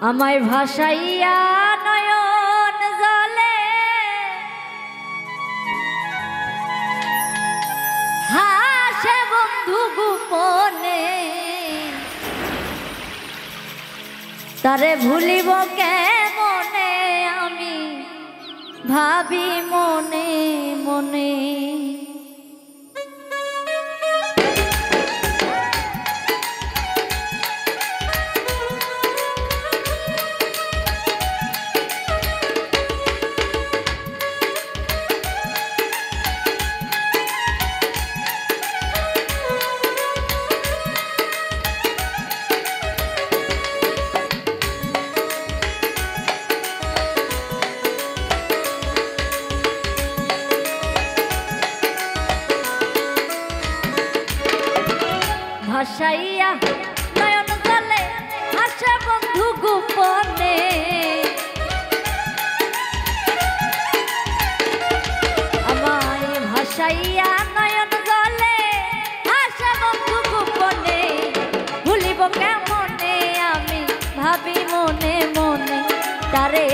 আমায় ভাসাইয়া নয়ন জলে হাসে বন্ধু গোপনে, তারে ভুলিব কেমনে আমি ভাবি মনে মনে। ভাসাইয়া নয়ন জলে হাসে বন্ধু গোপনে, আমায় ভাসাইয়া নয়ন জলে হাসে বন্ধু গোপনে, ভুলিব কেমনে আমি ভাবি মনে মনে, তারে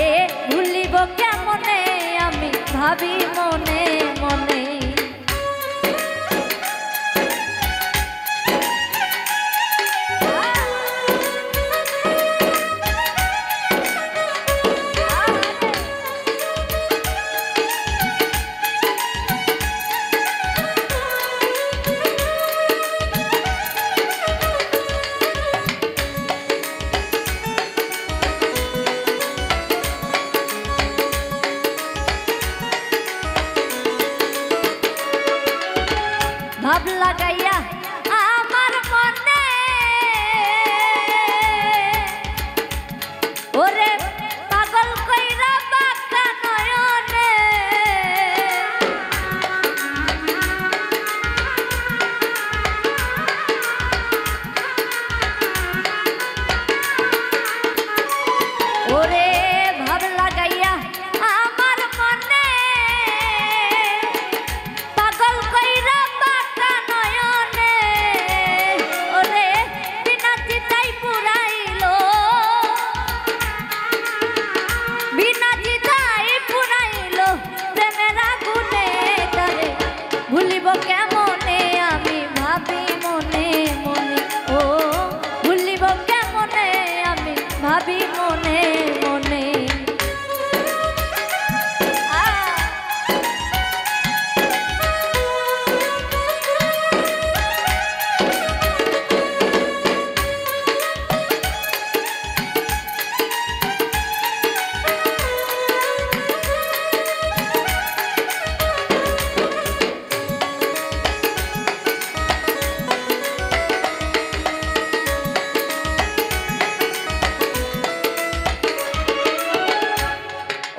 ভুলিব কেমনে আমি ভাবি মনে মনে। ভাব লাগাইয়া আমার মনে ওরে পাগল কইরা বাঁকা নয়নে, ওরে ভাব লাগাইয়া আমার মনে পাগল কইরা ভুলিব কেমনে আমি ভাবি মনে মনে, ও ভুলিব কেমনে আমি ভাবি মনে মনে।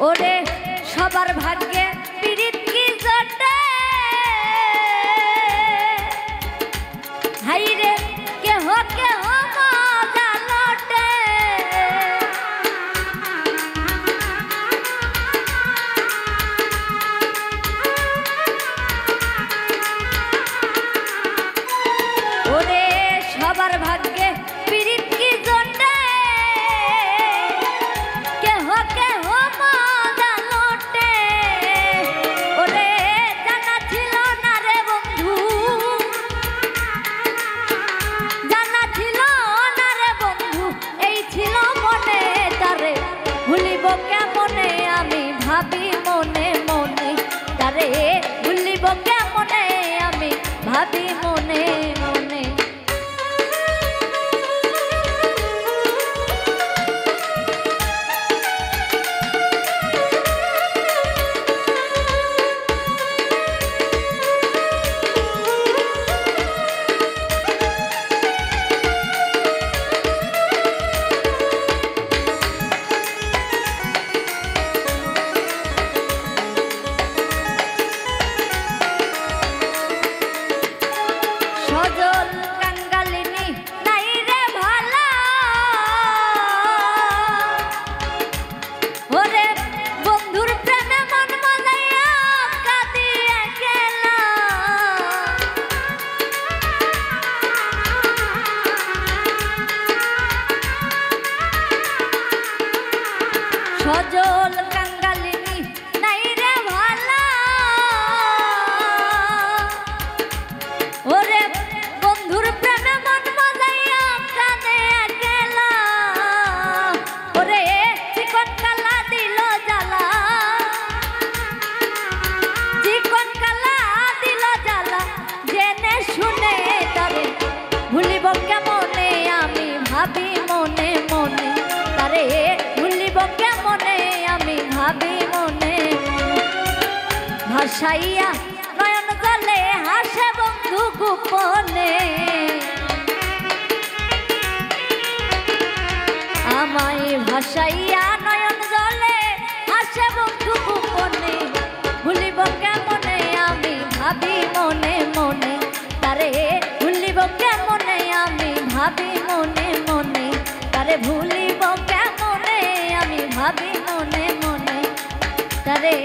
ওরে সবার ভাগ্যে পীড়িত কি জটে, হাইরে কেহ কেহ মজা লটে, ওরে সবার ভাগ্যে পীড়িত কি জটে, কেহ কেহ কেমনে আমি ভাবি মনে মনে, তারে ভুলিব কেমনে আমি ভাবি মনে মনে। ভাবি মনে মনে তারে ভুলিব কেমনে আমি ভাবি মনে মনে ভাসাইয়া নয়ন জলে হাসে বন্ধু গোপনে আমায় ভাসাইয়া নয়ন জলে হাসে বন্ধু গোপনে ভুলিব কেমনে আমি ভাবি মনে মনে তারে ভুলিব কেমনে আমি ভাবি মনে মনে তারে ভুলিব কেমনে আমি ভাবি মনে মনে তারে